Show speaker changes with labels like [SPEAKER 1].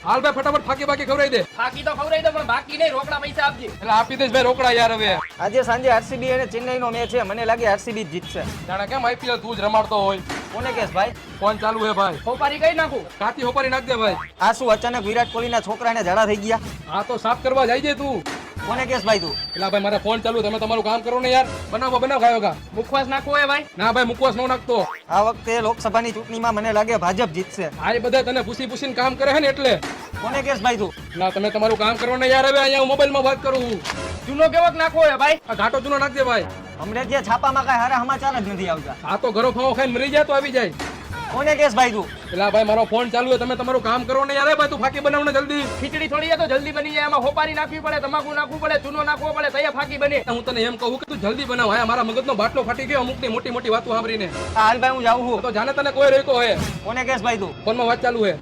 [SPEAKER 1] હાલ ભાઈ ફટાફટ ફાકી બાકી ખવડાવી દે.
[SPEAKER 2] બાકી તો ખવડાવી દો પણ બાકી નહીં, રોકડા પૈસા આપજે.
[SPEAKER 1] એટલે આપી દઈશ ભાઈ રોકડા યાર. હવે
[SPEAKER 3] આજે સાંજે આરસીબી અને ચેન્નઈનો મેચ છે, મને લાગે આરસીબી જ જીતશે.
[SPEAKER 1] જાણે કેમ આઈપીએલ તું જ રમાડતો હોય.
[SPEAKER 3] કોને કેસ ભાઈ?
[SPEAKER 1] ફોન ચાલુ હે ભાઈ.
[SPEAKER 2] હોપારી કઈ નાખું.
[SPEAKER 1] કાતી હોપારી નાખ દે ભાઈ.
[SPEAKER 3] આ શું અચાનક વિરાટ કોહલીના છોકરાને ઝાડા થઈ ગયા?
[SPEAKER 1] આ તો સાફ કરવા જાય છે તું.
[SPEAKER 3] કોને કેસ ભાઈ તું?
[SPEAKER 1] એટલે ભાઈ મારા ફોન ચાલુ, તમે તમારું કામ કરો ને યાર. બનાવો ખાયો કા.
[SPEAKER 2] મુખવાસ નાખવો હોય ભાઈ.
[SPEAKER 1] ના ભાઈ મુકવાસ નો નાખતો.
[SPEAKER 3] આ વખતે લોકસભાની ચૂંટણીમાં મને લાગે ભાજપ જીતશે.
[SPEAKER 1] આ બધા તને પૂછીને કામ કરે છે ને એટલે.
[SPEAKER 3] કોને કેસ ભાઈ તું?
[SPEAKER 1] ના તમે તમારું કામ કરો ને યાર. હવે અહીંયા હું મોબાઈલમાં વાત કરું છું.
[SPEAKER 2] ચૂનો કેવોક નાખવો હોય ભાઈ.
[SPEAKER 1] આ ઘાટો ચૂનો નાખ દે ભાઈ.
[SPEAKER 3] હમણાં જે છાપામાં કઈ હારા સમાચાર જ નથી આવતા.
[SPEAKER 1] આ તો ઘરો ફાવો ખાઈને મરી જાય તો આવી જાય.
[SPEAKER 3] કોને કેસ ભાઈ તું?
[SPEAKER 1] એટલે ભાઈ મારો ફોન ચાલુ છે, તમે તમારું કામ કરો ને યાર. ભાઈ તું ફાકી બનાવ ને જલ્દી.
[SPEAKER 2] ખીચડી થોડી છે તો જલ્દી બની જાય. એમાં હોપારી નાખવી પડે, તમાકુ નાખવું પડે, ચૂનો નાખવો પડે, તૈયાર ફાકી બને.
[SPEAKER 1] હું તને એમ કહું કે તું જલ્દી બનાવ. હા મારા મગજનો બાટલો ફાટી ગયો અમુકની મોટી મોટી વાતો સાંભળીને.
[SPEAKER 3] હાલ ભાઈ હું જાઉં છું.
[SPEAKER 1] તો જાણે તને કોઈ રોક્યો હે.
[SPEAKER 3] કોને કેસ ભાઈ તું?
[SPEAKER 1] ફોનમાં વાત ચાલુ હે.